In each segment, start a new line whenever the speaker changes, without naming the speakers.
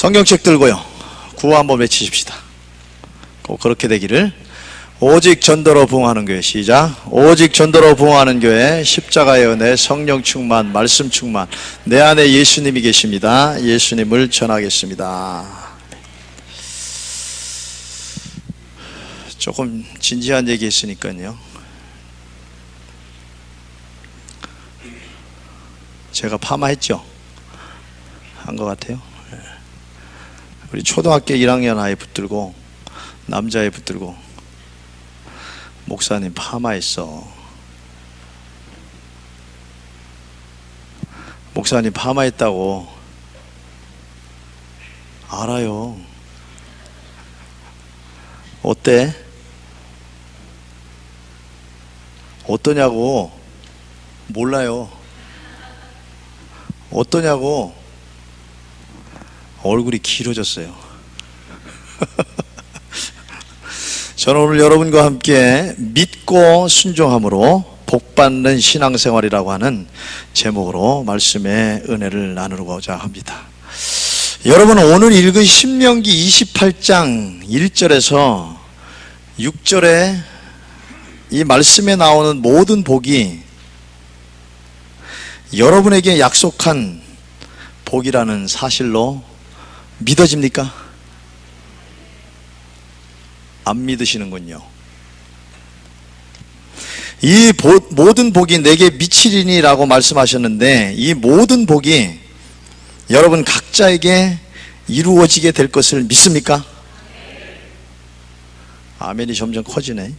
성경책 들고요, 구호 한번 외치십시다. 꼭 그렇게 되기를. 오직 전도로 부흥하는 교회. 시작. 오직 전도로 부흥하는 교회, 십자가의 은혜, 성령 충만, 말씀 충만. 내 안에 예수님이 계십니다. 예수님을 전하겠습니다. 조금 진지한 얘기 했으니까요, 제가 파마했죠? 한 것 같아요. 우리 초등학교 1학년 아이 붙들고, 남자애 붙들고, 목사님 파마했어. 목사님 파마했다고. 알아요. 어때? 어떠냐고. 몰라요. 어떠냐고. 얼굴이 길어졌어요. 저는 오늘 여러분과 함께 믿고 순종함으로 복받는 신앙생활이라고 하는 제목으로 말씀의 은혜를 나누고자 합니다. 여러분, 오늘 읽은 신명기 28장 1절에서 6절에 이 말씀에 나오는 모든 복이 여러분에게 약속한 복이라는 사실로 믿어집니까? 안 믿으시는군요. 이 모든 복이 내게 미치리니라고 말씀하셨는데, 이 모든 복이 여러분 각자에게 이루어지게 될 것을 믿습니까? 아멘이 점점 커지네.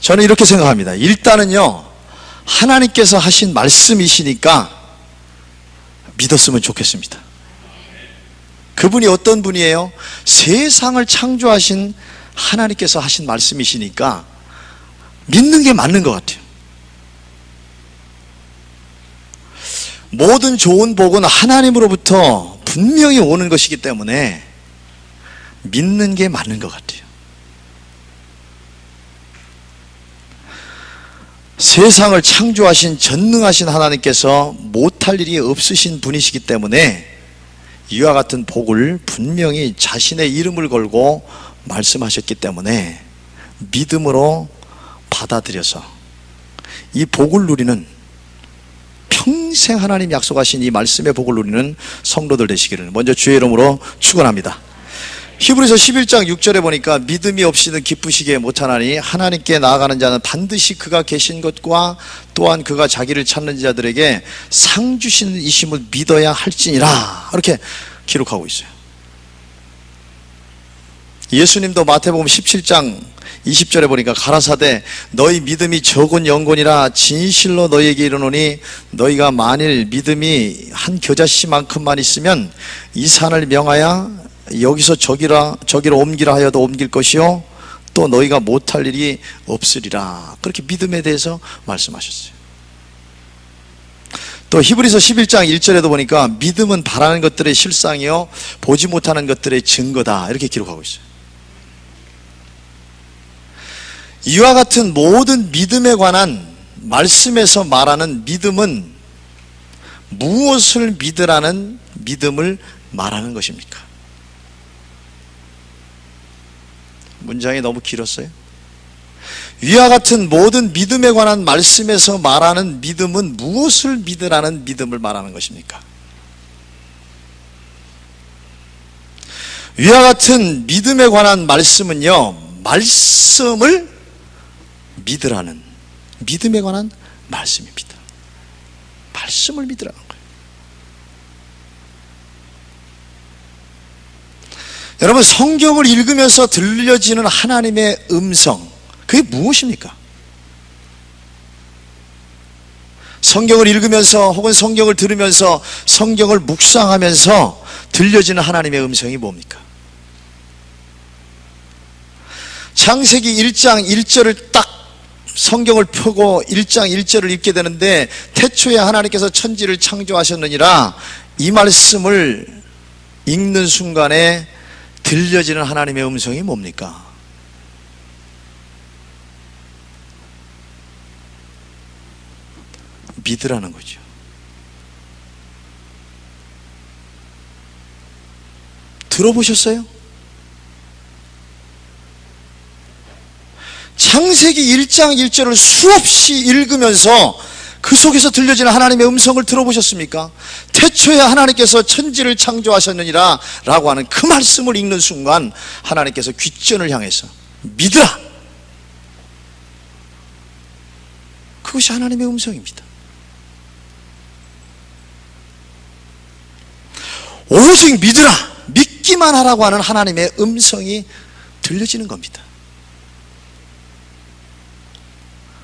저는 이렇게 생각합니다. 일단은요, 하나님께서 하신 말씀이시니까 믿었으면 좋겠습니다. 그분이 어떤 분이에요? 세상을 창조하신 하나님께서 하신 말씀이시니까 믿는 게 맞는 것 같아요. 모든 좋은 복은 하나님으로부터 분명히 오는 것이기 때문에 믿는 게 맞는 것 같아요. 세상을 창조하신 전능하신 하나님께서 못할 일이 없으신 분이시기 때문에 이와 같은 복을 분명히 자신의 이름을 걸고 말씀하셨기 때문에 믿음으로 받아들여서 이 복을 누리는, 평생 하나님 약속하신 이 말씀의 복을 누리는 성도들 되시기를 먼저 주의 이름으로 축원합니다. 히브리서 11장 6절에 보니까 믿음이 없이는 기쁘시게 못하나니 하나님께 나아가는 자는 반드시 그가 계신 것과 또한 그가 자기를 찾는 자들에게 상 주시는 이심을 믿어야 할지니라, 이렇게 기록하고 있어요. 예수님도 마태복음 17장 20절에 보니까 가라사대 너희 믿음이 적은 영혼이라 진실로 너희에게 이르노니 너희가 만일 믿음이 한 겨자씨만큼만 있으면 이 산을 명하여 여기서 저기로 옮기라 하여도 옮길 것이요 또 너희가 못할 일이 없으리라. 그렇게 믿음에 대해서 말씀하셨어요. 또 히브리서 11장 1절에도 보니까 믿음은 바라는 것들의 실상이요 보지 못하는 것들의 증거다, 이렇게 기록하고 있어요. 이와 같은 모든 믿음에 관한 말씀에서 말하는 믿음은 무엇을 믿으라는 믿음을 말하는 것입니까? 문장이 너무 길었어요. 위와 같은 모든 믿음에 관한 말씀에서 말하는 믿음은 무엇을 믿으라는 믿음을 말하는 것입니까? 위와 같은 믿음에 관한 말씀은요, 말씀을 믿으라는 믿음에 관한 말씀입니다. 말씀을 믿으라는 거예요. 여러분, 성경을 읽으면서 들려지는 하나님의 음성, 그게 무엇입니까? 성경을 읽으면서 혹은 성경을 들으면서 성경을 묵상하면서 들려지는 하나님의 음성이 뭡니까? 창세기 1장 1절을 딱 성경을 펴고 1장 1절을 읽게 되는데, 태초에 하나님께서 천지를 창조하셨느니라, 이 말씀을 읽는 순간에 들려지는 하나님의 음성이 뭡니까? 믿으라는 거죠. 들어보셨어요? 창세기 1장 1절을 수없이 읽으면서 그 속에서 들려지는 하나님의 음성을 들어보셨습니까? 태초에 하나님께서 천지를 창조하셨느니라 라고 하는 그 말씀을 읽는 순간 하나님께서 귓전을 향해서 믿으라, 그것이 하나님의 음성입니다. 오직 믿으라, 믿기만 하라고 하는 하나님의 음성이 들려지는 겁니다.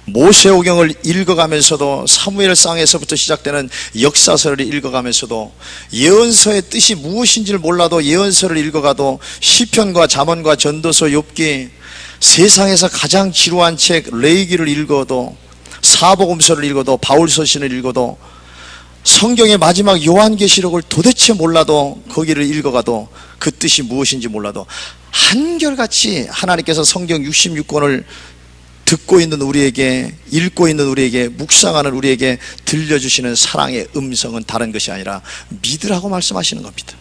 모세오경을 읽어가면서도, 사무엘상에서부터 시작되는 역사서를 읽어가면서도, 예언서의 뜻이 무엇인지를 몰라도 예언서를 읽어가도, 시편과 잠언과 전도서, 욥기, 세상에서 가장 지루한 책 레위기를 읽어도, 사복음서를 읽어도, 바울서신을 읽어도, 성경의 마지막 요한계시록을 도대체 몰라도, 거기를 읽어가도 그 뜻이 무엇인지 몰라도 한결같이 하나님께서 성경 66권을 듣고 있는 우리에게, 읽고 있는 우리에게, 묵상하는 우리에게 들려주시는 사랑의 음성은 다른 것이 아니라 믿으라고 말씀하시는 겁니다.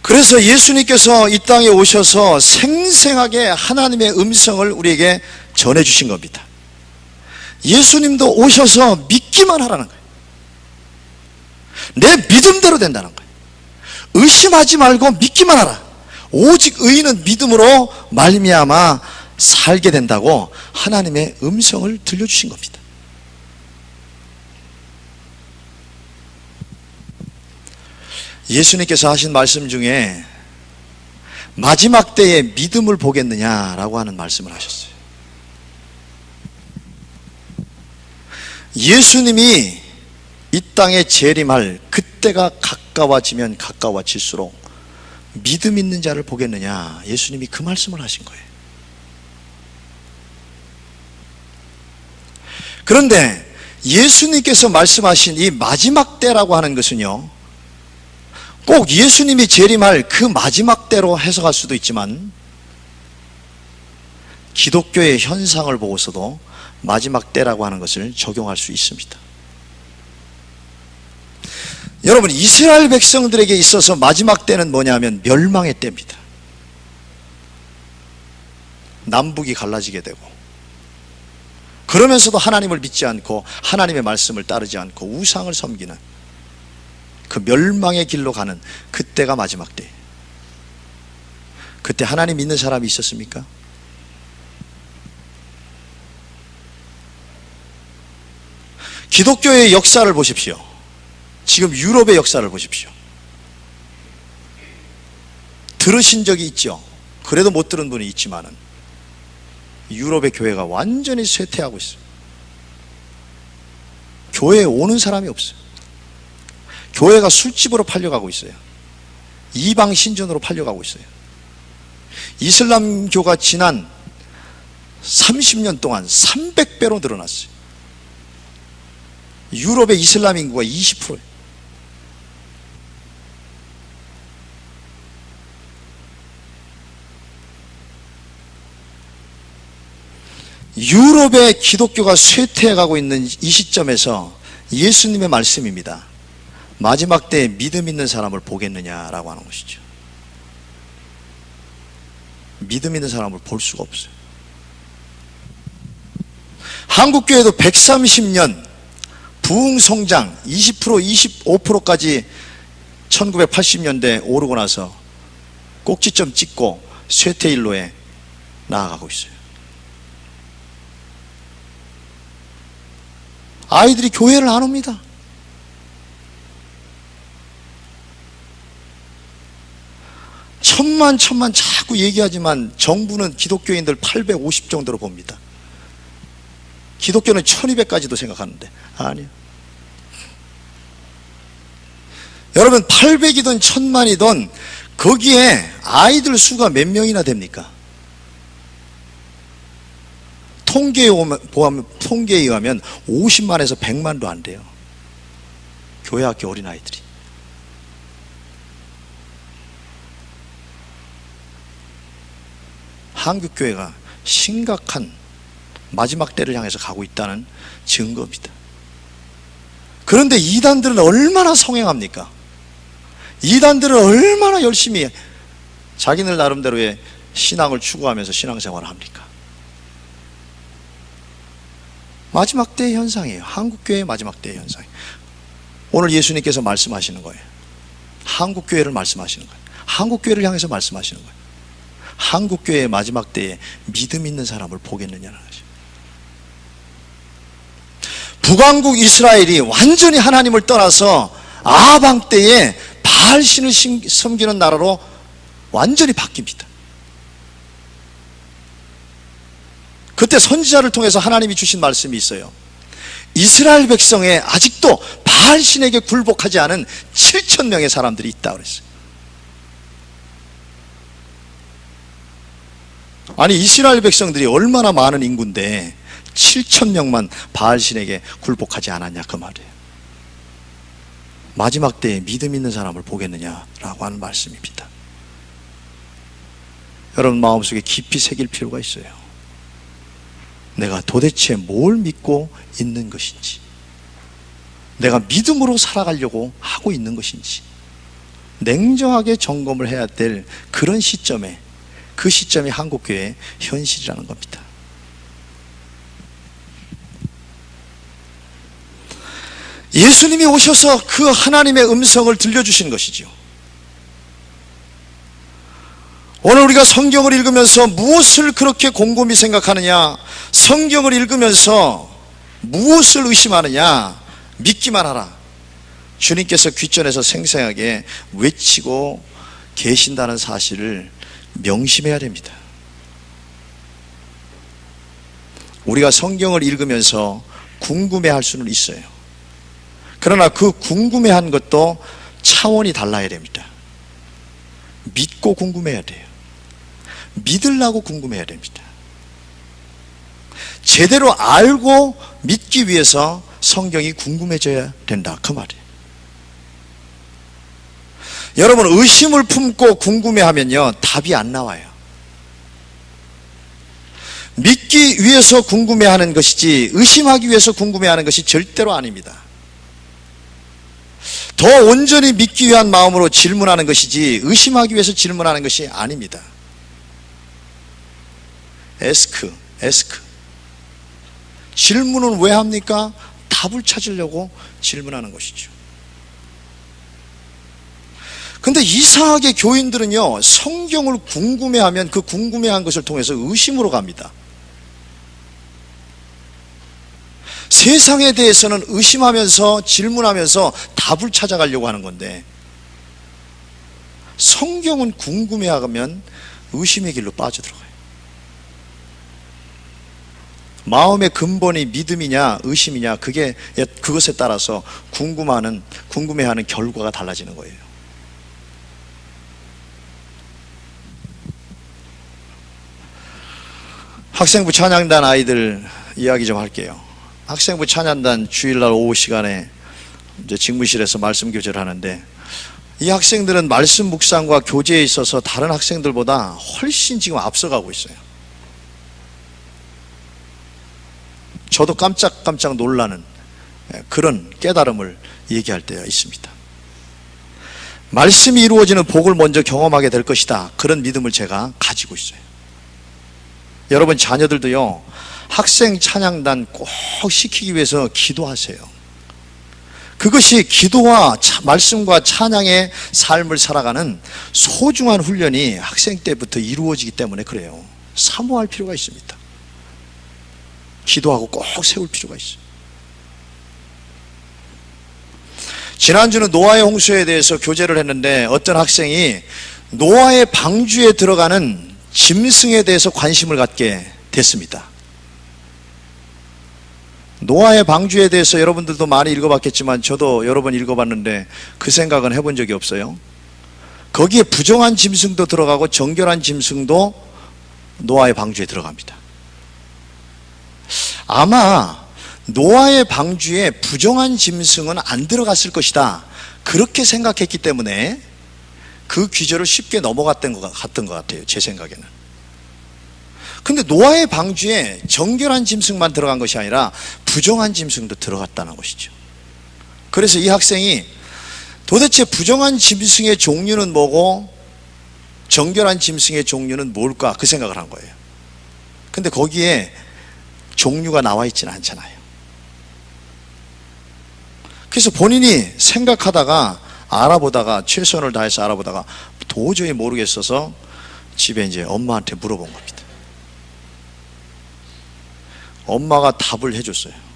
그래서 예수님께서 이 땅에 오셔서 생생하게 하나님의 음성을 우리에게 전해주신 겁니다. 예수님도 오셔서 믿기만 하라는 거예요. 내 믿음대로 된다는 거예요. 의심하지 말고 믿기만 하라. 오직 의인은 믿음으로 말미암아 살게 된다고 하나님의 음성을 들려주신 겁니다. 예수님께서 하신 말씀 중에 마지막 때에 믿음을 보겠느냐라고 하는 말씀을 하셨어요. 예수님이 이 땅에 재림할 그때가 가까워지면 가까워질수록 믿음 있는 자를 보겠느냐, 예수님이 그 말씀을 하신 거예요. 그런데 예수님께서 말씀하신 이 마지막 때라고 하는 것은요, 꼭 예수님이 재림할 그 마지막 때로 해석할 수도 있지만, 기독교의 현상을 보고서도 마지막 때라고 하는 것을 적용할 수 있습니다. 여러분, 이스라엘 백성들에게 있어서 마지막 때는 뭐냐면 멸망의 때입니다. 남북이 갈라지게 되고, 그러면서도 하나님을 믿지 않고 하나님의 말씀을 따르지 않고 우상을 섬기는 그 멸망의 길로 가는 그때가 마지막 때. 그때 하나님 믿는 사람이 있었습니까? 기독교의 역사를 보십시오. 지금 유럽의 역사를 보십시오. 들으신 적이 있죠. 그래도 못 들은 분이 있지만은 유럽의 교회가 완전히 쇠퇴하고 있어요. 교회에 오는 사람이 없어요. 교회가 술집으로 팔려가고 있어요. 이방 신전으로 팔려가고 있어요. 이슬람교가 지난 30년 동안 300배로 늘어났어요. 유럽의 이슬람 인구가 20%예요. 유럽의 기독교가 쇠퇴해가고 있는 이 시점에서 예수님의 말씀입니다. 마지막 때에 믿음 있는 사람을 보겠느냐라고 하는 것이죠. 믿음 있는 사람을 볼 수가 없어요. 한국교회도 130년 부흥성장 20%, 25%까지 1980년대 오르고 나서 꼭지점 찍고 쇠퇴일로에 나아가고 있어요. 아이들이 교회를 안 옵니다. 천만 자꾸 얘기하지만 정부는 기독교인들 850 정도로 봅니다. 기독교는 1200까지도 생각하는데 아니요. 여러분, 800이든 1000만이든 거기에 아이들 수가 몇 명이나 됩니까? 통계에 의하면 50만에서 100만도 안 돼요. 교회 학교 어린아이들이. 한국교회가 심각한 마지막 때를 향해서 가고 있다는 증거입니다. 그런데 이단들은 얼마나 성행합니까? 이단들은 얼마나 열심히 자기들 나름대로의 신앙을 추구하면서 신앙생활을 합니까? 마지막 때의 현상이에요. 한국교회의 마지막 때의 현상이에요. 오늘 예수님께서 말씀하시는 거예요. 한국교회를 말씀하시는 거예요. 한국교회를 향해서 말씀하시는 거예요. 한국교회의 마지막 때에 믿음 있는 사람을 보겠느냐는 것이죠. 북왕국 이스라엘이 완전히 하나님을 떠나서 아방 때에 바알신을 섬기는 나라로 완전히 바뀝니다. 그때 선지자를 통해서 하나님이 주신 말씀이 있어요. 이스라엘 백성에 아직도 바알신에게 굴복하지 않은 7,000명의 사람들이 있다고 그랬어요. 아니, 이스라엘 백성들이 얼마나 많은 인구인데 7,000명만 바알신에게 굴복하지 않았냐, 그 말이에요. 마지막 때에 믿음 있는 사람을 보겠느냐라고 하는 말씀입니다. 여러분 마음속에 깊이 새길 필요가 있어요. 내가 도대체 뭘 믿고 있는 것인지, 내가 믿음으로 살아가려고 하고 있는 것인지 냉정하게 점검을 해야 될 그런 시점에, 그 시점이 한국교회의 현실이라는 겁니다. 예수님이 오셔서 그 하나님의 음성을 들려주신 것이죠. 오늘 우리가 성경을 읽으면서 무엇을 그렇게 곰곰이 생각하느냐, 성경을 읽으면서 무엇을 의심하느냐, 믿기만 하라. 주님께서 귓전에서 생생하게 외치고 계신다는 사실을 명심해야 됩니다. 우리가 성경을 읽으면서 궁금해할 수는 있어요. 그러나 그 궁금해한 것도 차원이 달라야 됩니다. 믿고 궁금해야 돼요. 믿으려고 궁금해야 됩니다. 제대로 알고 믿기 위해서 성경이 궁금해져야 된다, 그 말이에요. 여러분, 의심을 품고 궁금해하면요, 답이 안 나와요. 믿기 위해서 궁금해하는 것이지 의심하기 위해서 궁금해하는 것이 절대로 아닙니다. 더 온전히 믿기 위한 마음으로 질문하는 것이지 의심하기 위해서 질문하는 것이 아닙니다. 에스크. 질문은 왜 합니까? 답을 찾으려고 질문하는 것이죠. 근데 이상하게 교인들은요, 성경을 궁금해하면 그 궁금해한 것을 통해서 의심으로 갑니다. 세상에 대해서는 의심하면서 질문하면서 답을 찾아가려고 하는 건데, 성경은 궁금해하면 의심의 길로 빠져들어가요. 마음의 근본이 믿음이냐 의심이냐, 그것에 따라서 궁금해하는 결과가 달라지는 거예요. 학생부 찬양단 아이들 이야기 좀 할게요. 학생부 찬양단 주일날 오후 시간에 이제 직무실에서 말씀 교제를 하는데, 이 학생들은 말씀 묵상과 교제에 있어서 다른 학생들보다 훨씬 지금 앞서가고 있어요. 저도 깜짝깜짝 놀라는 그런 깨달음을 얘기할 때가 있습니다. 말씀이 이루어지는 복을 먼저 경험하게 될 것이다, 그런 믿음을 제가 가지고 있어요. 여러분 자녀들도요, 학생 찬양단 꼭 시키기 위해서 기도하세요. 그것이 기도와 말씀과 찬양의 삶을 살아가는 소중한 훈련이 학생 때부터 이루어지기 때문에 그래요. 사모할 필요가 있습니다. 기도하고 꼭 세울 필요가 있어요. 지난주는 노아의 홍수에 대해서 교제를 했는데, 어떤 학생이 노아의 방주에 들어가는 짐승에 대해서 관심을 갖게 됐습니다. 노아의 방주에 대해서 여러분들도 많이 읽어봤겠지만 저도 여러 번 읽어봤는데 그 생각은 해본 적이 없어요. 거기에 부정한 짐승도 들어가고 정결한 짐승도 노아의 방주에 들어갑니다. 아마 노아의 방주에 부정한 짐승은 안 들어갔을 것이다, 그렇게 생각했기 때문에 그 귀절을 쉽게 넘어갔던 것 같아요, 제 생각에는. 근데 노아의 방주에 정결한 짐승만 들어간 것이 아니라 부정한 짐승도 들어갔다는 것이죠. 그래서 이 학생이 도대체 부정한 짐승의 종류는 뭐고 정결한 짐승의 종류는 뭘까, 그 생각을 한 거예요. 근데 거기에 종류가 나와 있지는 않잖아요. 그래서 본인이 생각하다가 알아보다가 최선을 다해서 알아보다가 도저히 모르겠어서 집에 이제 엄마한테 물어본 겁니다. 엄마가 답을 해줬어요.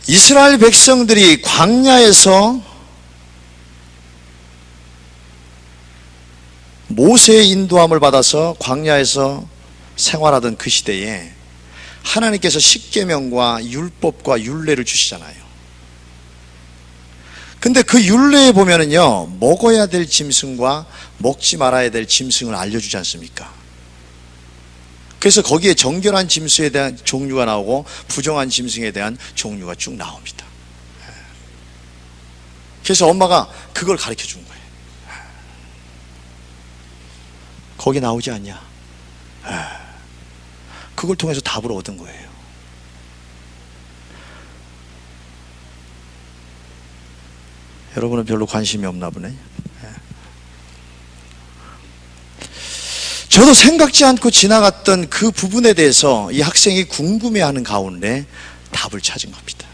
이스라엘 백성들이 광야에서 모세의 인도함을 받아서 광야에서 생활하던 그 시대에 하나님께서 십계명과 율법과 율례를 주시잖아요. 근데 그 율례에 보면은요, 먹어야 될 짐승과 먹지 말아야 될 짐승을 알려주지 않습니까? 그래서 거기에 정결한 짐승에 대한 종류가 나오고 부정한 짐승에 대한 종류가 쭉 나옵니다. 그래서 엄마가 그걸 가르쳐 준 거예요. 거기 나오지 않냐? 그걸 통해서 답을 얻은 거예요. 여러분은 별로 관심이 없나 보네. 저도 생각지 않고 지나갔던 그 부분에 대해서 이 학생이 궁금해하는 가운데 답을 찾은 겁니다.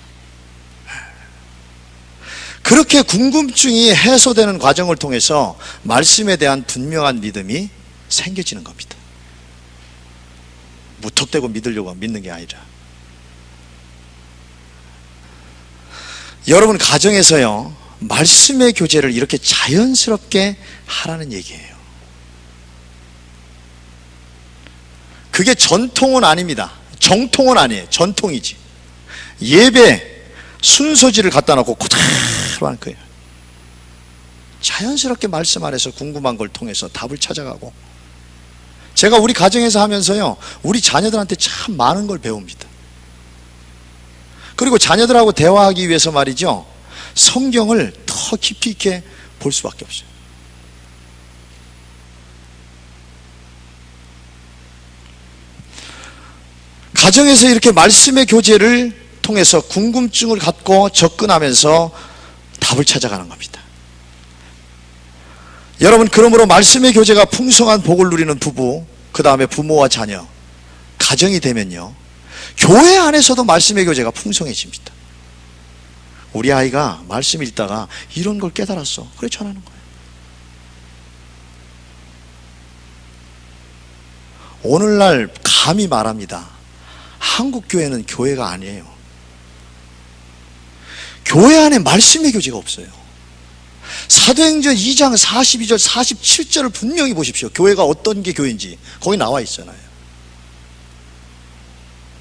그렇게 궁금증이 해소되는 과정을 통해서 말씀에 대한 분명한 믿음이 생겨지는 겁니다. 무턱대고 믿으려고 믿는 게 아니라. 여러분 가정에서요, 말씀의 교제를 이렇게 자연스럽게 하라는 얘기예요. 그게 전통은 아닙니다. 정통은 아니에요. 전통이지. 예배 순서지를 갖다 놓고 그대로 하는 거예요. 자연스럽게 말씀 안에서 궁금한 걸 통해서 답을 찾아가고, 제가 우리 가정에서 하면서요, 우리 자녀들한테 참 많은 걸 배웁니다. 그리고 자녀들하고 대화하기 위해서 말이죠, 성경을 더 깊이 있게 볼 수밖에 없어요. 가정에서 이렇게 말씀의 교제를 통해서 궁금증을 갖고 접근하면서 답을 찾아가는 겁니다. 여러분, 그러므로 말씀의 교제가 풍성한 복을 누리는 부부, 그 다음에 부모와 자녀, 가정이 되면요, 교회 안에서도 말씀의 교제가 풍성해집니다. 우리 아이가 말씀 읽다가 이런 걸 깨달았어. 그래, 전하는 거예요. 오늘날 감히 말합니다. 한국 교회는 교회가 아니에요. 교회 안에 말씀의 교제가 없어요. 사도행전 2장 42절 47절을 분명히 보십시오. 교회가 어떤 게 교회인지 거기 나와 있잖아요.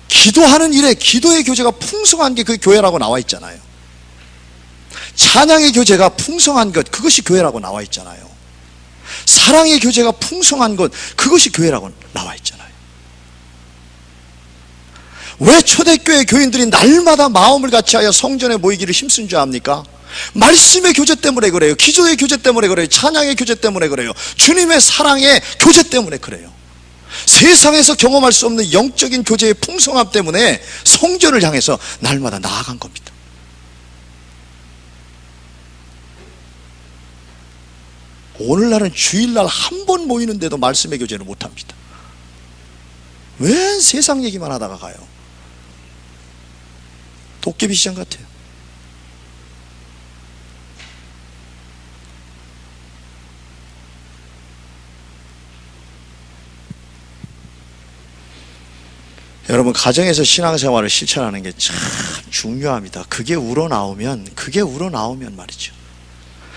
기도하는 일에 기도의 교제가 풍성한 게 그게 교회라고 나와 있잖아요. 찬양의 교제가 풍성한 것, 그것이 교회라고 나와 있잖아요. 사랑의 교제가 풍성한 것, 그것이 교회라고 나와 있잖아요. 왜 초대교회 교인들이 날마다 마음을 같이하여 성전에 모이기를 힘쓴 줄 압니까? 말씀의 교제 때문에 그래요. 기도의 교제 때문에 그래요. 찬양의 교제 때문에 그래요. 주님의 사랑의 교제 때문에 그래요. 세상에서 경험할 수 없는 영적인 교제의 풍성함 때문에 성전을 향해서 날마다 나아간 겁니다. 오늘날은 주일날 한 번 모이는데도 말씀의 교제를 못합니다. 왜 세상 얘기만 하다가 가요? 도깨비 시장 같아요. 여러분, 가정에서 신앙생활을 실천하는 게 참 중요합니다. 그게 우러나오면 말이죠,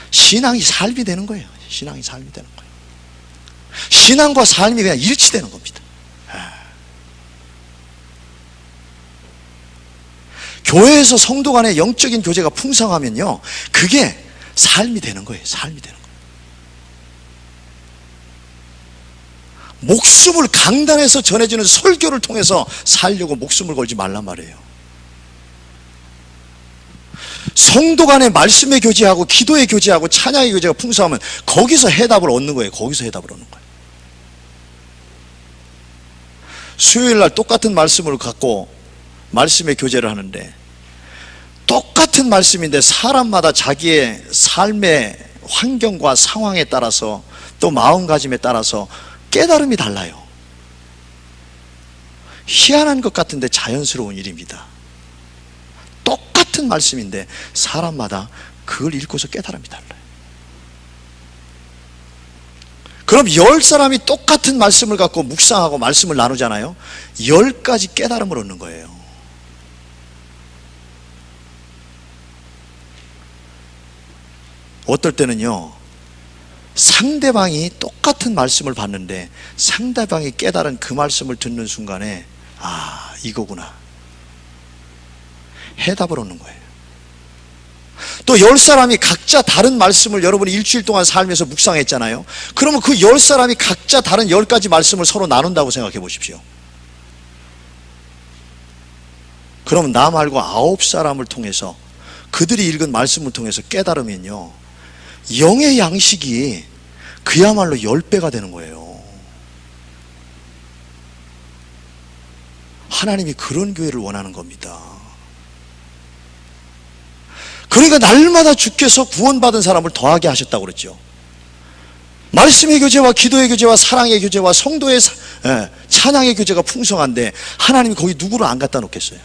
신앙이 삶이 되는 거예요. 신앙이 삶이 되는 거예요. 신앙과 삶이 그냥 일치되는 겁니다. 교회에서 성도 간의 영적인 교제가 풍성하면요, 그게 삶이 되는 거예요. 삶이 되는 거예요. 목숨을 강단에서 전해지는 설교를 통해서 살려고 목숨을 걸지 말란 말이에요. 성도 간의 말씀의 교제하고 기도의 교제하고 찬양의 교제가 풍성하면 거기서 해답을 얻는 거예요. 거기서 해답을 얻는 거예요. 수요일 날 똑같은 말씀을 갖고 말씀의 교제를 하는데, 똑같은 말씀인데 사람마다 자기의 삶의 환경과 상황에 따라서 또 마음가짐에 따라서 깨달음이 달라요. 희한한 것 같은데 자연스러운 일입니다. 똑같은 말씀인데 사람마다 그걸 읽고서 깨달음이 달라요. 그럼 10사람이 똑같은 말씀을 갖고 묵상하고 말씀을 나누잖아요. 10가지 깨달음을 얻는 거예요. 어떨 때는요, 상대방이 똑같은 말씀을 받는데 상대방이 깨달은 그 말씀을 듣는 순간에 아, 이거구나, 해답을 얻는 거예요. 또 10사람이 각자 다른 말씀을 여러분이 일주일 동안 살면서 묵상했잖아요. 그러면 그 10사람이 각자 다른 10가지 말씀을 서로 나눈다고 생각해 보십시오. 그럼 나 말고 9사람을 통해서, 그들이 읽은 말씀을 통해서 깨달으면요, 영의 양식이 그야말로 10배가 되는 거예요. 하나님이 그런 교회를 원하는 겁니다. 그러니까 날마다 주께서 구원받은 사람을 더하게 하셨다고 그랬죠. 말씀의 교제와 기도의 교제와 사랑의 교제와 성도의 찬양의 교제가 풍성한데 하나님이 거기 누구를 안 갖다 놓겠어요?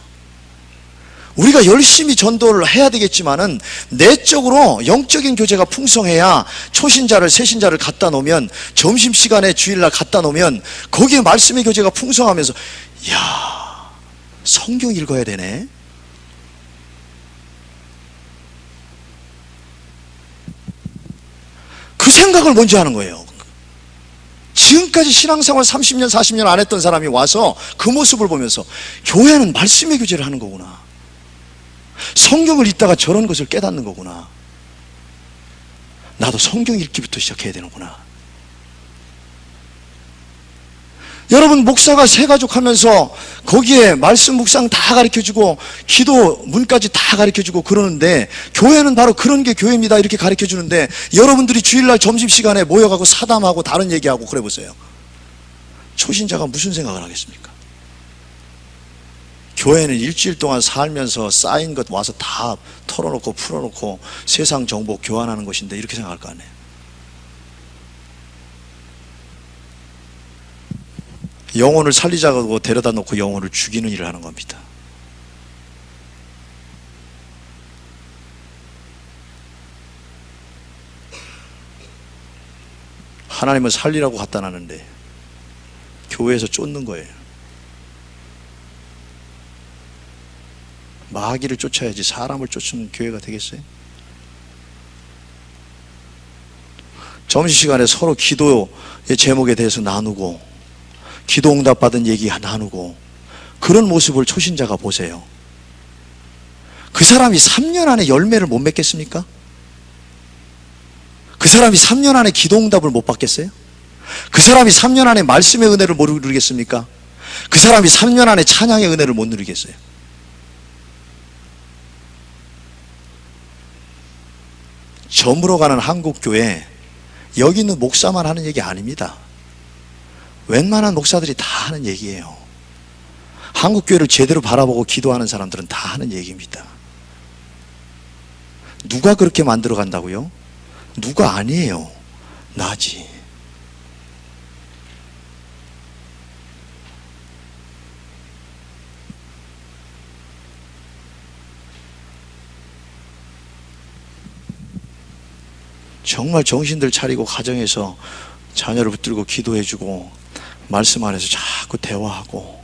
우리가 열심히 전도를 해야 되겠지만은 내적으로 영적인 교제가 풍성해야, 초신자를 새신자를 갖다 놓으면, 점심시간에 주일날 갖다 놓으면 거기에 말씀의 교제가 풍성하면서 이야, 성경 읽어야 되네, 그 생각을 먼저 하는 거예요. 지금까지 신앙생활 30년 40년 안 했던 사람이 와서 그 모습을 보면서 교회는 말씀의 교제를 하는 거구나, 성경을 읽다가 저런 것을 깨닫는 거구나, 나도 성경 읽기부터 시작해야 되는구나. 여러분, 목사가 새가족 하면서 거기에 말씀 묵상 다 가르쳐주고 기도 문까지 다 가르쳐주고 그러는데, 교회는 바로 그런 게 교회입니다 이렇게 가르쳐주는데, 여러분들이 주일날 점심시간에 모여가고 사담하고 다른 얘기하고 그래 보세요. 초신자가 무슨 생각을 하겠습니까? 교회는 일주일 동안 살면서 쌓인 것 와서 다 털어놓고 풀어놓고 세상 정보 교환하는 것인데 이렇게 생각할 거 아니에요. 영혼을 살리자고 데려다 놓고 영혼을 죽이는 일을 하는 겁니다. 하나님은 살리라고 갖다 놨는데 교회에서 쫓는 거예요. 마귀를 쫓아야지 사람을 쫓으면 교회가 되겠어요? 점심시간에 서로 기도의 제목에 대해서 나누고 기도 응답 받은 얘기 나누고 그런 모습을 초신자가 보세요. 그 사람이 3년 안에 열매를 못 맺겠습니까? 그 사람이 3년 안에 기도 응답을 못 받겠어요? 그 사람이 3년 안에 말씀의 은혜를 못 누리겠습니까? 그 사람이 3년 안에 찬양의 은혜를 못 누리겠어요? 저물어 가는 한국교회, 여기 있는 목사만 하는 얘기 아닙니다. 웬만한 목사들이 다 하는 얘기예요. 한국교회를 제대로 바라보고 기도하는 사람들은 다 하는 얘기입니다. 누가 그렇게 만들어 간다고요? 누가 아니에요. 나지. 정말 정신들 차리고 가정에서 자녀를 붙들고 기도해주고 말씀 안에서 자꾸 대화하고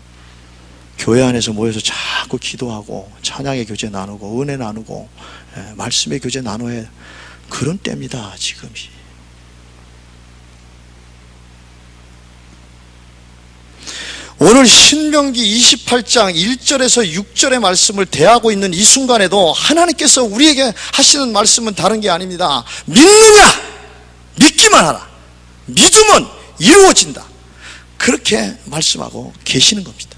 교회 안에서 모여서 자꾸 기도하고 찬양의 교제 나누고 은혜 나누고 말씀의 교제 나눠야 그런 때입니다. 지금이. 오늘 신명기 28장 1절에서 6절의 말씀을 대하고 있는 이 순간에도 하나님께서 우리에게 하시는 말씀은 다른 게 아닙니다. 믿느냐? 믿기만 하라. 믿음은 이루어진다. 그렇게 말씀하고 계시는 겁니다.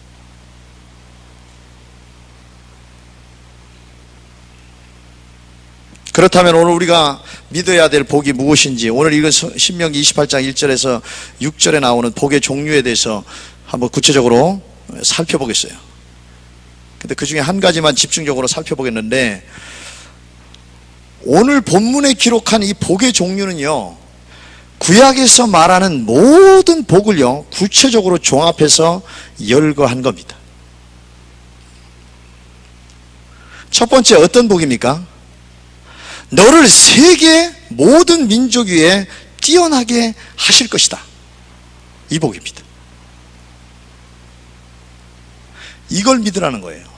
그렇다면 오늘 우리가 믿어야 될 복이 무엇인지, 오늘 읽은 신명기 28장 1절에서 6절에 나오는 복의 종류에 대해서 한번 구체적으로 살펴보겠어요. 근데 그 중에 한 가지만 집중적으로 살펴보겠는데, 오늘 본문에 기록한 이 복의 종류는요, 구약에서 말하는 모든 복을요, 구체적으로 종합해서 열거한 겁니다. 첫 번째 어떤 복입니까? 너를 세계 모든 민족 위에 뛰어나게 하실 것이다. 이 복입니다. 이걸 믿으라는 거예요.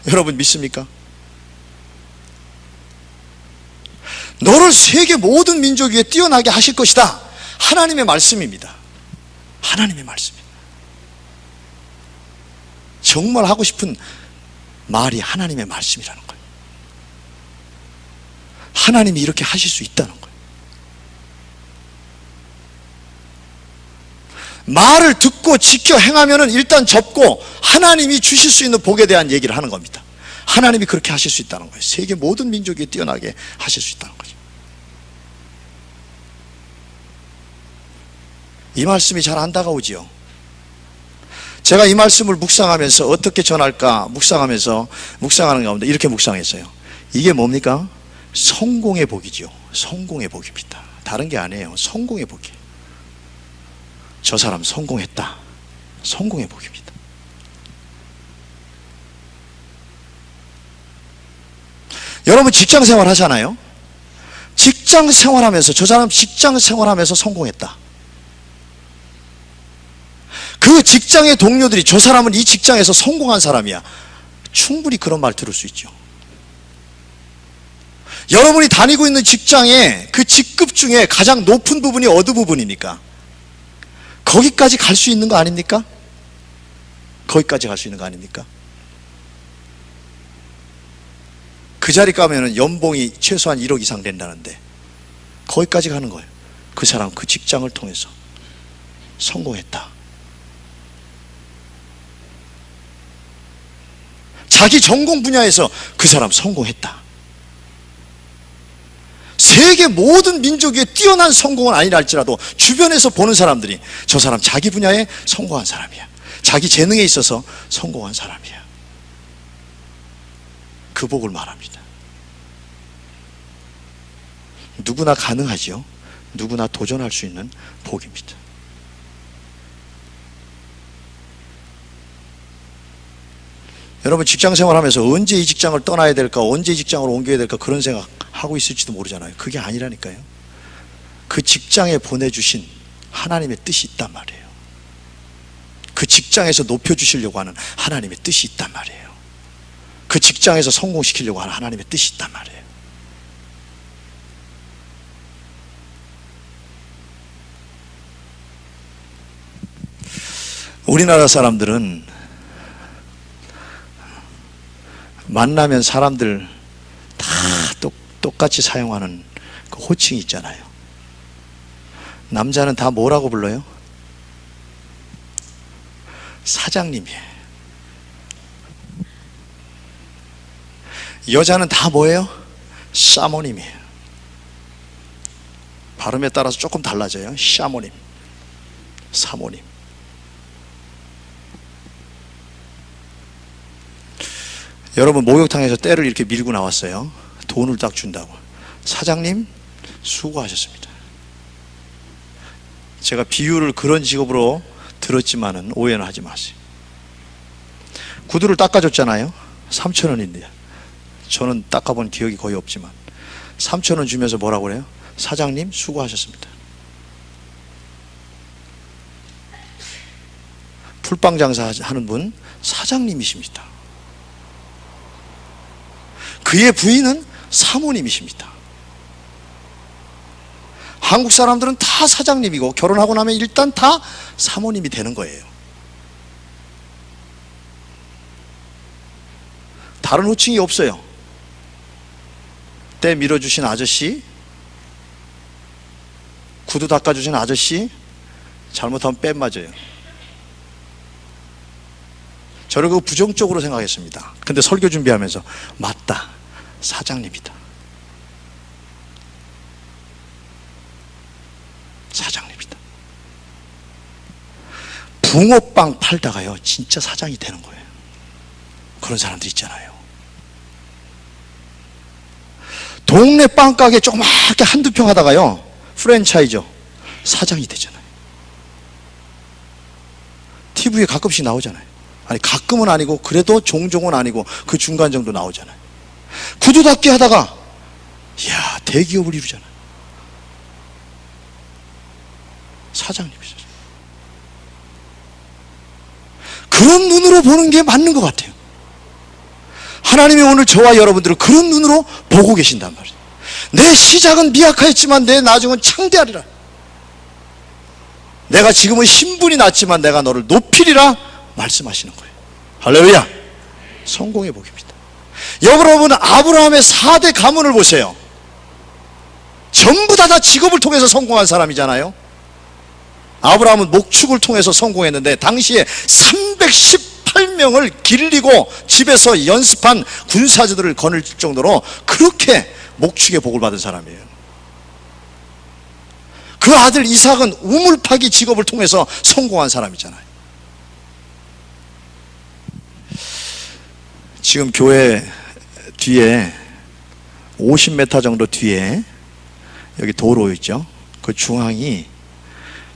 여러분 믿습니까? 너를 세계 모든 민족 위에 뛰어나게 하실 것이다. 하나님의 말씀입니다. 하나님의 말씀입니다. 정말 하고 싶은 말이 하나님의 말씀이라는 거예요. 하나님이 이렇게 하실 수 있다는 거예요. 말을 듣고 지켜 행하면은 일단 접고 하나님이 주실 수 있는 복에 대한 얘기를 하는 겁니다. 하나님이 그렇게 하실 수 있다는 거예요. 세계 모든 민족이 뛰어나게 하실 수 있다는 거죠. 이 말씀이 잘 안 다가오지요. 제가 이 말씀을 묵상하면서 어떻게 전할까 묵상하는 가운데 이렇게 묵상했어요. 이게 뭡니까? 성공의 복이죠. 성공의 복입니다. 다른 게 아니에요. 성공의 복이에요. 저 사람 성공했다. 성공의 복입니다. 여러분 직장 생활 하잖아요. 직장 생활하면서 저 사람 직장 생활하면서 성공했다. 그 직장의 동료들이 저 사람은 이 직장에서 성공한 사람이야. 충분히 그런 말 들을 수 있죠. 여러분이 다니고 있는 직장의 그 직급 중에 가장 높은 부분이 어느 부분입니까? 거기까지 갈 수 있는 거 아닙니까? 거기까지 갈 수 있는 거 아닙니까? 그 자리 가면은 연봉이 최소한 1억 이상 된다는데 거기까지 가는 거예요. 그 사람 그 직장을 통해서 성공했다. 자기 전공 분야에서 그 사람 성공했다. 세계 모든 민족 위에 뛰어난 성공은 아니라 할지라도 주변에서 보는 사람들이 저 사람 자기 분야에 성공한 사람이야. 자기 재능에 있어서 성공한 사람이야. 그 복을 말합니다. 누구나 가능하지요. 누구나 도전할 수 있는 복입니다. 여러분 직장 생활하면서 언제 이 직장을 떠나야 될까, 언제 이 직장으로 옮겨야 될까 그런 생각하고 있을지도 모르잖아요. 그게 아니라니까요. 그 직장에 보내주신 하나님의 뜻이 있단 말이에요. 그 직장에서 높여주시려고 하는 하나님의 뜻이 있단 말이에요. 그 직장에서 성공시키려고 하는 하나님의 뜻이 있단 말이에요. 우리나라 사람들은 만나면 사람들 다 똑같이 사용하는 그 호칭이 있잖아요. 남자는 다 뭐라고 불러요? 사장님이에요. 여자는 다 뭐예요? 사모님이에요. 발음에 따라서 조금 달라져요. 샤모님, 사모님. 여러분 목욕탕에서 때를 이렇게 밀고 나왔어요. 돈을 딱 준다고. 사장님 수고하셨습니다. 제가 비유를 그런 직업으로 들었지만은 오해는 하지 마세요. 구두를 닦아줬잖아요. 3,000원인데 저는 닦아본 기억이 거의 없지만 3,000원 주면서 뭐라고 그래요? 사장님 수고하셨습니다. 풀빵 장사하는 분 사장님이십니다. 그의 부인은 사모님이십니다. 한국 사람들은 다 사장님이고 결혼하고 나면 일단 다 사모님이 되는 거예요. 다른 호칭이 없어요. 때 밀어주신 아저씨, 구두 닦아주신 아저씨, 잘못하면 뺨 맞아요. 저를 그 부정적으로 생각했습니다. 근데 설교 준비하면서 맞다, 사장님이다. 사장님이다. 붕어빵 팔다가요 진짜 사장이 되는 거예요. 그런 사람들 있잖아요. 동네 빵가게 조그맣게 한두 평 하다가요, 프랜차이저 사장이 되잖아요. TV에 가끔씩 나오잖아요. 아니, 가끔은 아니고 그래도 종종은 아니고 그 중간 정도 나오잖아요. 구두 닦기 하다가 이야, 대기업을 이루잖아요. 사장님이죠. 그런 눈으로 보는 게 맞는 것 같아요. 하나님이 오늘 저와 여러분들을 그런 눈으로 보고 계신단 말이에요. 내 시작은 미약하였지만 내 나중은 창대하리라. 내가 지금은 신분이 낮지만 내가 너를 높이리라 말씀하시는 거예요. 할렐루야. 성공의 복입니다. 여러분, 아브라함의 4대 가문을 보세요. 전부 다 직업을 통해서 성공한 사람이잖아요. 아브라함은 목축을 통해서 성공했는데 당시에 318명을 길리고 집에서 연습한 군사들을 거느릴 정도로 그렇게 목축의 복을 받은 사람이에요. 그 아들 이삭은 우물파기 직업을 통해서 성공한 사람이잖아요. 지금 교회 뒤에 50m 정도 뒤에 여기 도로 있죠. 그 중앙이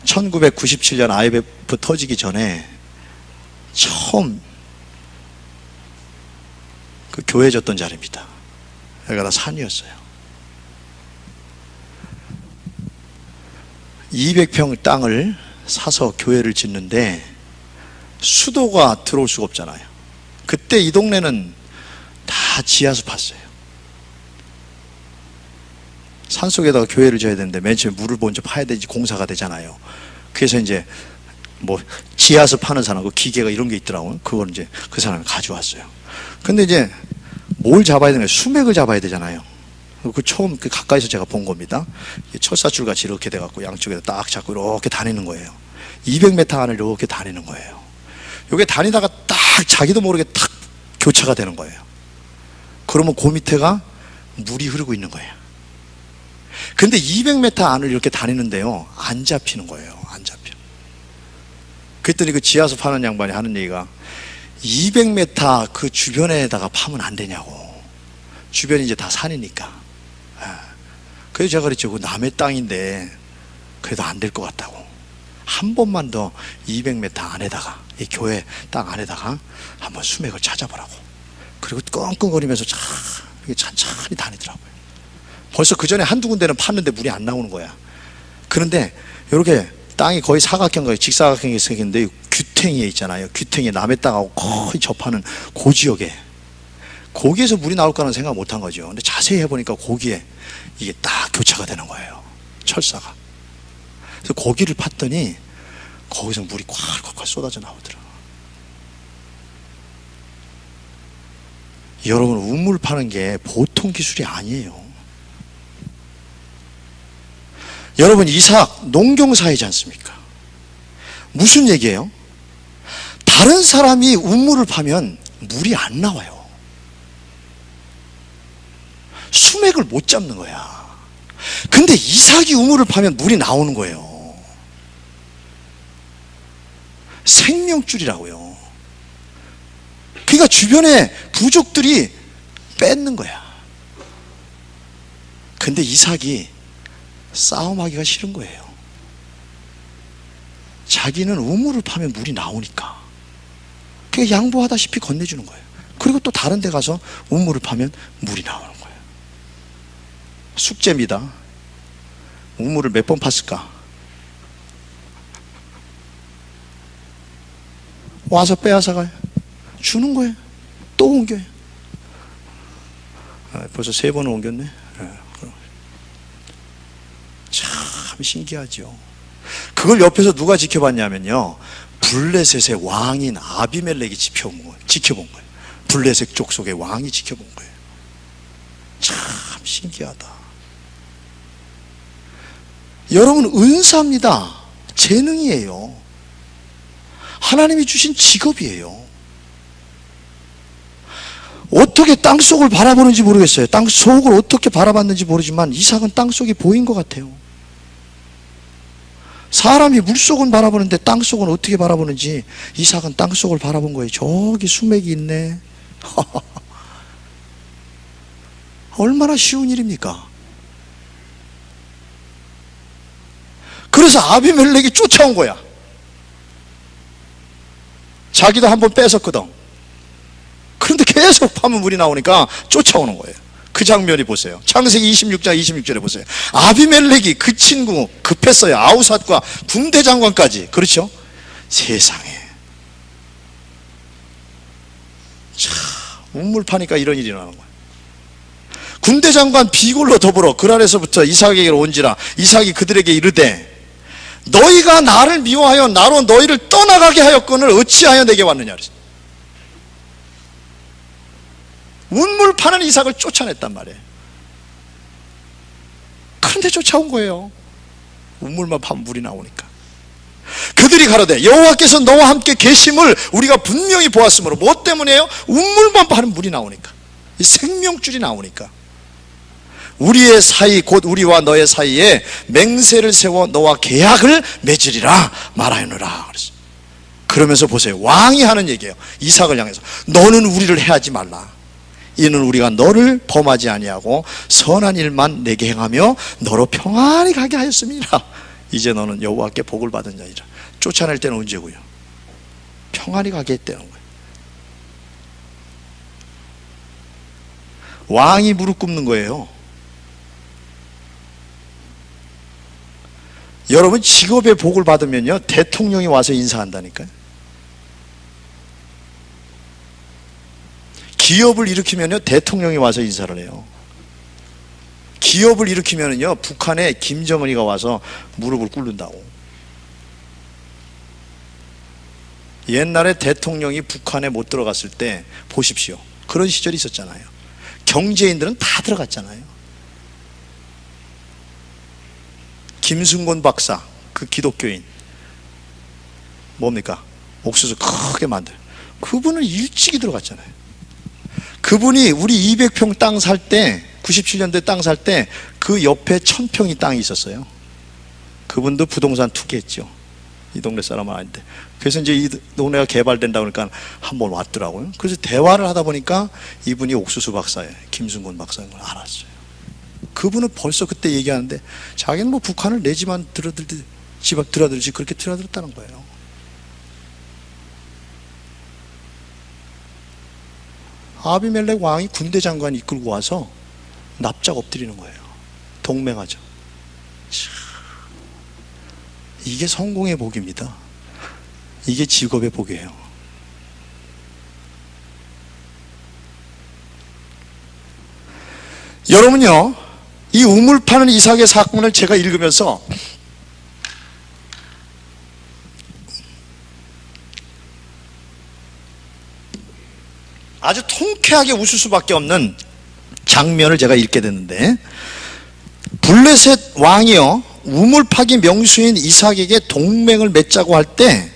1997년 IMF 터지기 전에 처음 그 교회 졌던 자리입니다. 여기가 다 산이었어요. 200평 땅을 사서 교회를 짓는데 수도가 들어올 수가 없잖아요. 그때 이 동네는 다 지하수 팠어요. 산속에다가 교회를 지어야 되는데 맨 처음에 물을 먼저 파야 되지 공사가 되잖아요. 그래서 이제 뭐 지하수 파는 사람, 그 기계가 이런 게 있더라고요. 그걸 이제 그 사람이 가져왔어요. 근데 이제 뭘 잡아야 되나요? 수맥을 잡아야 되잖아요. 그 처음 그 가까이서 제가 본 겁니다. 철사줄 같이 이렇게 돼갖고 양쪽에다 딱 잡고 이렇게 다니는 거예요. 200m 안을 이렇게 다니는 거예요. 이게 다니다가 딱 자기도 모르게 탁 교차가 되는 거예요. 그러면 그 밑에가 물이 흐르고 있는 거예요. 근데 200m 안을 이렇게 다니는데요, 안 잡히는 거예요. 안 잡혀. 그랬더니 그 지하수 파는 양반이 하는 얘기가 200m 그 주변에다가 파면 안 되냐고. 주변이 이제 다 산이니까. 그래서 제가 그랬죠. 그 남의 땅인데 그래도 안 될 것 같다고. 한 번만 더 200m 안에다가, 이 교회 땅 안에다가 한번 수맥을 찾아보라고. 그리고 끙끙거리면서 천천히 다니더라고요. 벌써 그 전에 한두 군데는 팠는데 물이 안 나오는 거야. 그런데 이렇게 땅이 거의 사각형, 직사각형이 생겼는데 규탱이에 있잖아요. 규탱이 남의 땅하고 거의 접하는 그 지역에, 거기에서 물이 나올 거라는 생각 못 한 거죠. 근데 자세히 해보니까 거기에 이게 딱 교차가 되는 거예요. 철사가. 그래서 거기를 팠더니 거기서 물이 콸콸콸 쏟아져 나오더라. 여러분, 우물 파는 게 보통 기술이 아니에요. 여러분, 이삭 농경사이지 않습니까? 무슨 얘기예요? 다른 사람이 우물을 파면 물이 안 나와요. 수맥을 못 잡는 거야. 근데 이삭이 우물을 파면 물이 나오는 거예요. 생명줄이라고요. 그러니까 주변에 부족들이 뺏는 거야. 근데 이삭이 싸움하기가 싫은 거예요. 자기는 우물을 파면 물이 나오니까. 그러니까 양보하다시피 건네주는 거예요. 그리고 또 다른 데 가서 우물을 파면 물이 나오는 거예요. 숙제입니다. 우물을 몇 번 팠을까? 와서 빼앗아가요. 주는 거예요. 또 옮겨요. 벌써 3번을 옮겼네. 참 신기하죠. 그걸 옆에서 누가 지켜봤냐면요, 블레셋의 왕인 아비멜렉이 지켜본 거예요. 블레셋 족속의 왕이 지켜본 거예요. 참 신기하다. 여러분, 은사입니다. 재능이에요. 하나님이 주신 직업이에요. 어떻게 땅속을 바라보는지 모르겠어요. 땅속을 어떻게 바라봤는지 모르지만 이삭은 땅속이 보인 것 같아요. 사람이 물속은 바라보는데 땅속은 어떻게 바라보는지 이삭은 땅속을 바라본 거예요. 저기 수맥이 있네. 얼마나 쉬운 일입니까? 그래서 아비멜렉이 쫓아온 거야. 자기도 한번 뺏었거든. 그런데 계속 파면 물이 나오니까 쫓아오는 거예요. 그 장면이 보세요. 창세기 26장 26절에 보세요. 아비멜렉이 그 친구 급했어요. 아우삿과 군대 장관까지. 그렇죠? 세상에. 참 우물 파니까 이런 일이 나는 거예요. 군대 장관 비골로 더불어 그랄에서부터 이삭에게로 온지라 이삭이 그들에게 이르되 너희가 나를 미워하여 나로 너희를 떠나가게 하였거늘 어찌하여 내게 왔느냐 그랬어요. 운물 파는 이삭을 쫓아냈단 말이에요. 그런데 쫓아온 거예요. 운물만 파면 물이 나오니까. 그들이 가로되 여호와께서 너와 함께 계심을 우리가 분명히 보았으므로 뭐 때문에요? 운물만 파는 물이 나오니까. 이 생명줄이 나오니까. 우리의 사이 곧 우리와 너의 사이에 맹세를 세워 너와 계약을 맺으리라 말하였노라 그랬어요. 그러면서 보세요. 왕이 하는 얘기예요. 이삭을 향해서 너는 우리를 해하지 말라. 이는 우리가 너를 범하지 아니하고 선한 일만 내게 행하며 너로 평안히 가게 하였음이라. 이제 너는 여호와께 복을 받은 자이라. 쫓아낼 때는 언제고요? 평안히 가게 했다는 거예요. 왕이 무릎 꿇는 거예요. 여러분 직업의 복을 받으면요 대통령이 와서 인사한다니까요. 기업을 일으키면요 대통령이 와서 인사를 해요. 기업을 일으키면요 북한에 김정은이가 와서 무릎을 꿇는다고. 옛날에 대통령이 북한에 못 들어갔을 때 보십시오. 그런 시절이 있었잖아요. 경제인들은 다 들어갔잖아요. 김순곤 박사, 그 기독교인 뭡니까? 옥수수 크게 만들. 그분은 일찍이 들어갔잖아요. 그분이 우리 200평 땅 살 때 97년도에 땅 살 때 그 옆에 1000평이 땅이 있었어요. 그분도 부동산 투기했죠. 이 동네 사람은 아닌데. 그래서 이제 이 동네가 개발된다 그러니까 한번 왔더라고요. 그래서 대화를 하다 보니까 이분이 옥수수 박사예요. 김순곤 박사인 걸 알았어요. 그분은 벌써 그때 얘기하는데 자기는 뭐 북한을 내 집안 드나들지 그렇게 드나들었다는 거예요. 아비멜렉 왕이 군대 장관 이끌고 와서 납작 엎드리는 거예요. 동맹하죠. 이게 성공의 복입니다. 이게 직업의 복이에요. 여러분요 이 우물 파는 이삭의 사건을 제가 읽으면서 아주 통쾌하게 웃을 수밖에 없는 장면을 제가 읽게 됐는데, 블레셋 왕이요 우물 파기 명수인 이삭에게 동맹을 맺자고 할 때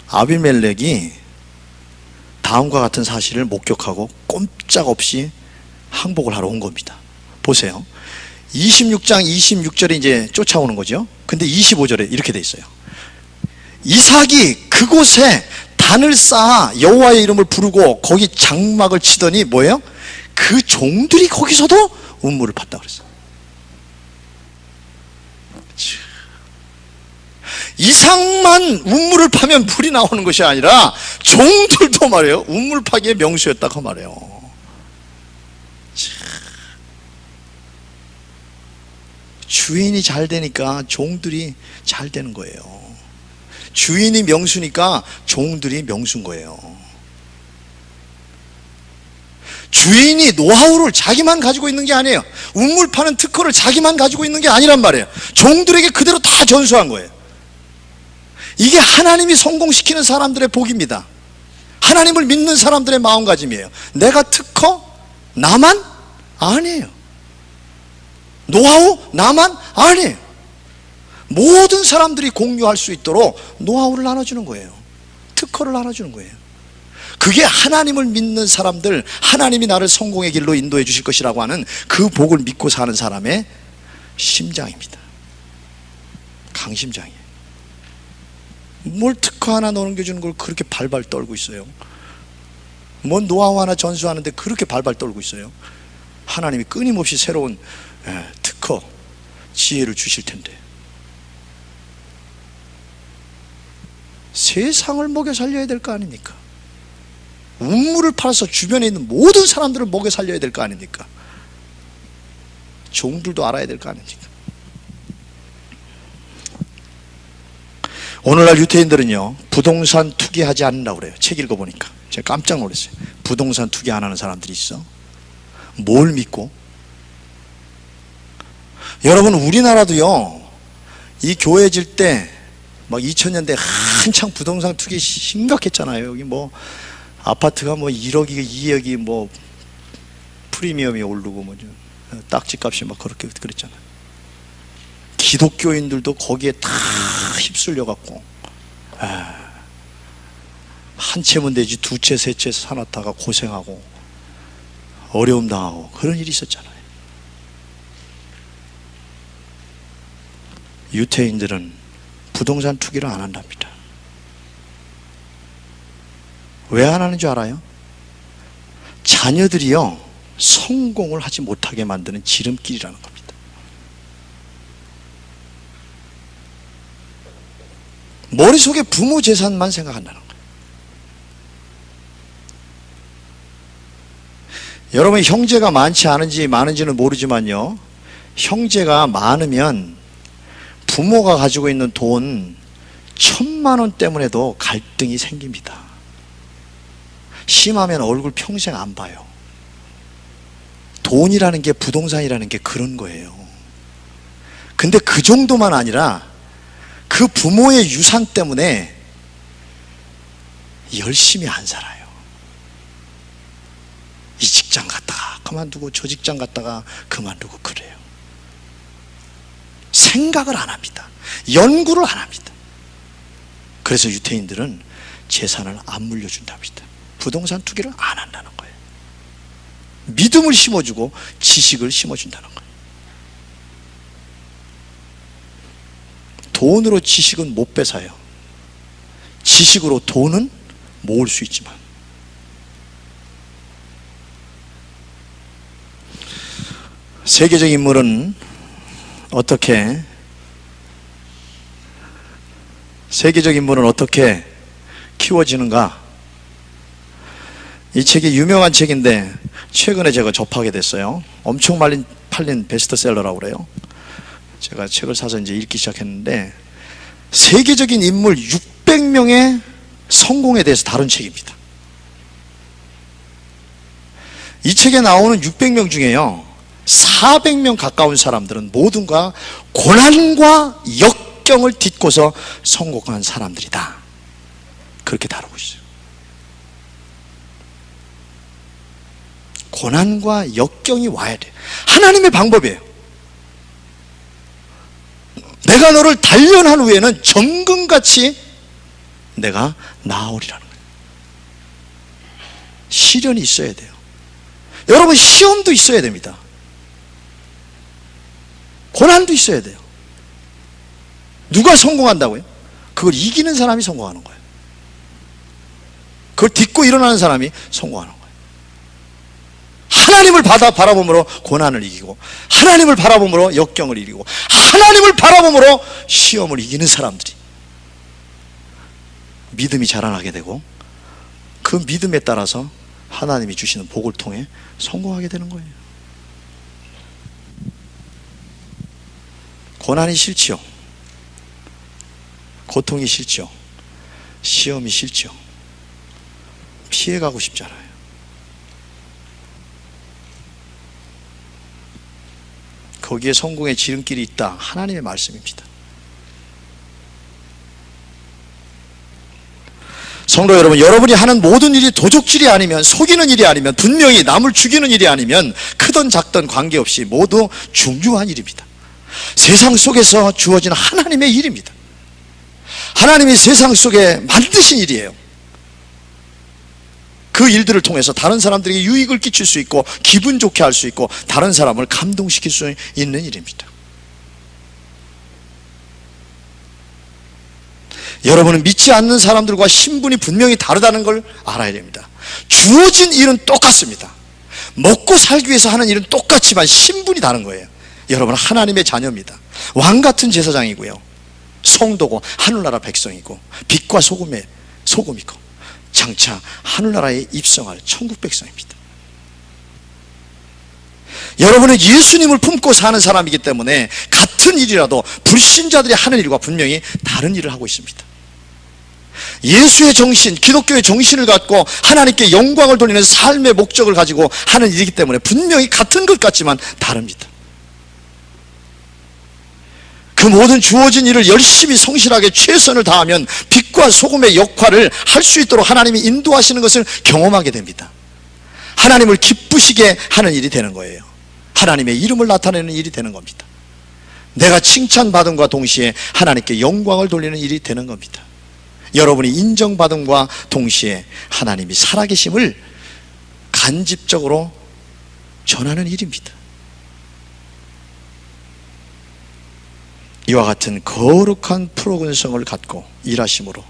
아비멜렉이 다음과 같은 사실을 목격하고 꼼짝없이 항복을 하러 온 겁니다. 보세요. 26장 26절에 이제 쫓아오는 거죠. 근데 25절에 이렇게 돼 있어요. 이삭이 그곳에 단을 쌓아 여호와의 이름을 부르고 거기 장막을 치더니 뭐예요? 그 종들이 거기서도 운물을 팠다 그랬어요. 이삭만 운물을 파면 불이 나오는 것이 아니라 종들도 말이에요 운물 파기의 명수였다고 말해요. 주인이 잘 되니까 종들이 잘 되는 거예요. 주인이 명수니까 종들이 명수인 거예요. 주인이 노하우를 자기만 가지고 있는 게 아니에요. 운물 파는 특허를 자기만 가지고 있는 게 아니란 말이에요. 종들에게 그대로 다 전수한 거예요. 이게 하나님이 성공시키는 사람들의 복입니다. 하나님을 믿는 사람들의 마음가짐이에요. 내가 특허? 나만? 아니에요. 노하우? 나만? 아니에요. 모든 사람들이 공유할 수 있도록 노하우를 나눠주는 거예요. 특허를 나눠주는 거예요. 그게 하나님을 믿는 사람들, 하나님이 나를 성공의 길로 인도해 주실 것이라고 하는 그 복을 믿고 사는 사람의 심장입니다. 강심장이에요. 뭘 특허 하나 넘겨주는 걸 그렇게 발발 떨고 있어요. 뭔 노하우 하나 전수하는데 그렇게 발발 떨고 있어요. 하나님이 끊임없이 새로운 특허, 지혜를 주실 텐데. 세상을 먹여 살려야 될 거 아닙니까? 운물을 팔아서 주변에 있는 모든 사람들을 먹여 살려야 될 거 아닙니까? 종들도 알아야 될 거 아닙니까? 오늘날 유태인들은요, 부동산 투기하지 않는다고 그래요. 책 읽어보니까 제가 깜짝 놀랐어요. 부동산 투기 안 하는 사람들이 있어. 뭘 믿고? 여러분, 우리나라도요, 이 교회 질 때 막 2000년대 한창 부동산 투기 심각했잖아요. 여기 뭐 아파트가 뭐 1억이 2억이 뭐 프리미엄이 오르고 뭐 딱지값이 막 그렇게 그랬잖아요. 기독교인들도 거기에 다 휩쓸려 갖고 한 채면 되지 두 채, 세 채 사놨다가 고생하고 어려움 당하고 그런 일이 있었잖아요. 유태인들은 부동산 투기를 안 한답니다. 왜 안 하는 줄 알아요? 자녀들이요, 성공을 하지 못하게 만드는 지름길이라는 겁니다. 머릿속에 부모 재산만 생각한다는 거예요. 여러분, 형제가 많지 많은지는 모르지만요, 형제가 많으면 부모가 가지고 있는 돈 1000만 원 때문에도 갈등이 생깁니다. 심하면 얼굴 평생 안 봐요. 돈이라는 게, 부동산이라는 게 그런 거예요. 근데 그 정도만 아니라 그 부모의 유산 때문에 열심히 안 살아요. 이 직장 갔다가 그만두고 저 직장 갔다가 그만두고 그래요. 생각을 안 합니다. 연구를 안 합니다. 그래서 유태인들은 재산을 안 물려준답니다. 부동산 투기를 안 한다는 거예요. 믿음을 심어주고 지식을 심어준다는 거예요. 돈으로 지식은 못 뺏어요. 지식으로 돈은 모을 수 있지만. 세계적 인물은 어떻게 키워지는가? 이 책이 유명한 책인데 최근에 제가 접하게 됐어요. 엄청 팔린 베스트셀러라고 그래요. 제가 책을 사서 이제 읽기 시작했는데, 세계적인 인물 600명의 성공에 대해서 다룬 책입니다. 이 책에 나오는 600명 중에요, 400명 가까운 사람들은 모두가 고난과 역경을 딛고서 성공한 사람들이다. 그렇게 다루고 있어요. 고난과 역경이 와야 돼. 하나님의 방법이에요. 내가 너를 단련한 후에는 정금같이 내가 나아오리라는 거예요. 시련이 있어야 돼요. 여러분, 시험도 있어야 됩니다. 고난도 있어야 돼요. 누가 성공한다고요? 그걸 이기는 사람이 성공하는 거예요. 그걸 딛고 일어나는 사람이 성공하는 거예요. 하나님을 바라봄으로 고난을 이기고, 하나님을 바라봄으로 역경을 이기고, 하나님을 바라봄으로 시험을 이기는 사람들이 믿음이 자라나게 되고, 그 믿음에 따라서 하나님이 주시는 복을 통해 성공하게 되는 거예요. 고난이 싫지요. 고통이 싫죠. 시험이 싫죠. 피해가고 싶잖아요. 거기에 성공의 지름길이 있다. 하나님의 말씀입니다. 성도 여러분, 여러분이 하는 모든 일이 도적질이 아니면, 속이는 일이 아니면, 분명히 남을 죽이는 일이 아니면 크든 작든 관계없이 모두 중요한 일입니다. 세상 속에서 주어진 하나님의 일입니다. 하나님이 세상 속에 만드신 일이에요. 그 일들을 통해서 다른 사람들에게 유익을 끼칠 수 있고, 기분 좋게 할 수 있고, 다른 사람을 감동시킬 수 있는 일입니다. 여러분은 믿지 않는 사람들과 신분이 분명히 다르다는 걸 알아야 됩니다. 주어진 일은 똑같습니다. 먹고 살기 위해서 하는 일은 똑같지만 신분이 다른 거예요. 여러분은 하나님의 자녀입니다. 왕같은 제사장이고요, 성도고 하늘나라 백성이고 빛과 소금이고 장차 하늘나라에 입성할 천국 백성입니다. 여러분은 예수님을 품고 사는 사람이기 때문에 같은 일이라도 불신자들이 하는 일과 분명히 다른 일을 하고 있습니다. 예수의 정신, 기독교의 정신을 갖고 하나님께 영광을 돌리는 삶의 목적을 가지고 하는 일이기 때문에 분명히 같은 것 같지만 다릅니다. 그 모든 주어진 일을 열심히 성실하게 최선을 다하면 빛과 소금의 역할을 할 수 있도록 하나님이 인도하시는 것을 경험하게 됩니다. 하나님을 기쁘시게 하는 일이 되는 거예요. 하나님의 이름을 나타내는 일이 되는 겁니다. 내가 칭찬받음과 동시에 하나님께 영광을 돌리는 일이 되는 겁니다. 여러분이 인정받음과 동시에 하나님이 살아계심을 간접적으로 전하는 일입니다. 이와 같은 거룩한 프로근성을 갖고 일하심으로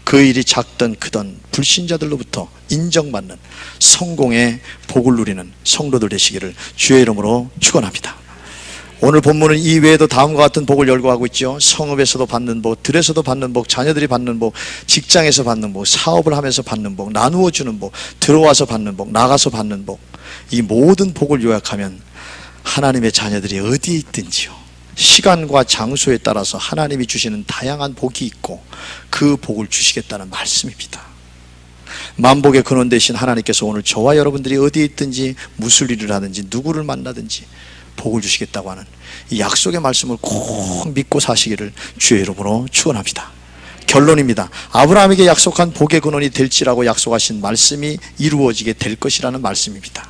그 일이 작든 크든 불신자들로부터 인정받는 성공의 복을 누리는 성도들 되시기를 주의 이름으로 축원합니다. 오늘 본문은 이 외에도 다음과 같은 복을 열거하고 있죠. 성읍에서도 받는 복, 들에서도 받는 복, 자녀들이 받는 복, 직장에서 받는 복, 사업을 하면서 받는 복, 나누어 주는 복, 들어와서 받는 복, 나가서 받는 복, 이 모든 복을 요약하면 하나님의 자녀들이 어디에 있든지요, 시간과 장소에 따라서 하나님이 주시는 다양한 복이 있고 그 복을 주시겠다는 말씀입니다. 만복의 근원 되신 하나님께서 오늘 저와 여러분들이 어디에 있든지 무슨 일을 하든지 누구를 만나든지 복을 주시겠다고 하는 이 약속의 말씀을 꼭 믿고 사시기를 주의 이름으로 축원합니다. 결론입니다. 아브라함에게 약속한 복의 근원이 될지라고 약속하신 말씀이 이루어지게 될 것이라는 말씀입니다.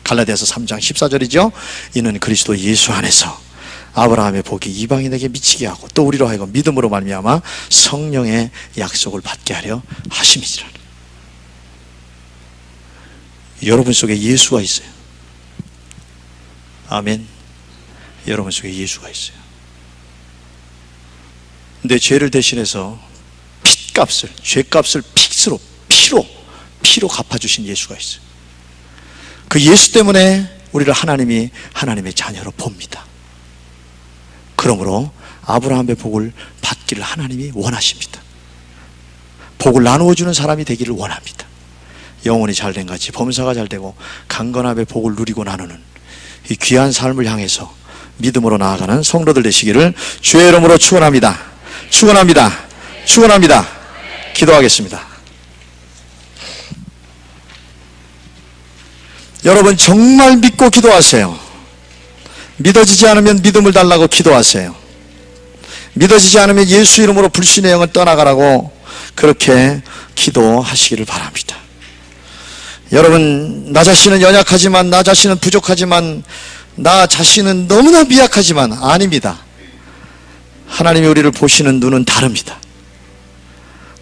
갈라디아서 3장 14절이죠. 이는 그리스도 예수 안에서 아브라함의 복이 이방인에게 미치게 하고 또 우리로 하여금 믿음으로 말미암아 성령의 약속을 받게 하려 하심이니라. 여러분 속에 예수가 있어요. 아멘. 여러분 속에 예수가 있어요. 내 죄를 대신해서 핏값을, 죄값을 피로 갚아주신 예수가 있어요. 그 예수 때문에 우리를 하나님이 하나님의 자녀로 봅니다. 그러므로 아브라함의 복을 받기를 하나님이 원하십니다. 복을 나누어주는 사람이 되기를 원합니다. 영혼이 잘된 같이 범사가 잘되고 강건함의 복을 누리고 나누는 이 귀한 삶을 향해서 믿음으로 나아가는 성도들 되시기를 주의 이름으로 축원합니다. 축원합니다. 축원합니다. 기도하겠습니다. 여러분 정말 믿고 기도하세요. 믿어지지 않으면 믿음을 달라고 기도하세요. 믿어지지 않으면 예수 이름으로 불신의 영은 떠나가라고 그렇게 기도하시기를 바랍니다. 여러분, 나 자신은 연약하지만, 나 자신은 부족하지만, 나 자신은 너무나 미약하지만 아닙니다. 하나님이 우리를 보시는 눈은 다릅니다.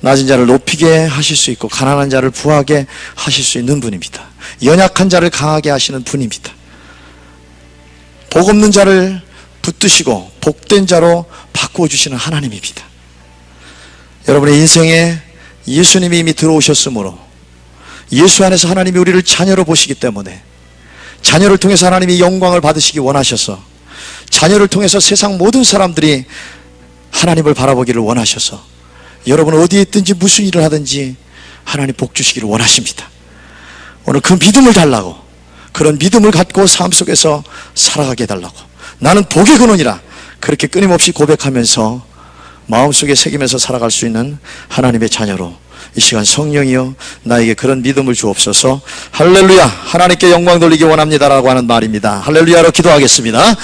낮은 자를 높이게 하실 수 있고 가난한 자를 부하게 하실 수 있는 분입니다. 연약한 자를 강하게 하시는 분입니다. 복 없는 자를 붙드시고 복된 자로 바꾸어 주시는 하나님입니다. 여러분의 인생에 예수님이 이미 들어오셨으므로 예수 안에서 하나님이 우리를 자녀로 보시기 때문에 자녀를 통해서 하나님이 영광을 받으시기 원하셔서 자녀를 통해서 세상 모든 사람들이 하나님을 바라보기를 원하셔서 여러분 어디에 있든지 무슨 일을 하든지 하나님 복 주시기를 원하십니다. 오늘 그 믿음을 달라고, 그런 믿음을 갖고 삶 속에서 살아가게 해달라고, 나는 복의 근원이라 그렇게 끊임없이 고백하면서 마음속에 새기면서 살아갈 수 있는 하나님의 자녀로 이 시간 성령이여 나에게 그런 믿음을 주옵소서. 할렐루야, 하나님께 영광 돌리기 원합니다라고 하는 말입니다. 할렐루야로 기도하겠습니다.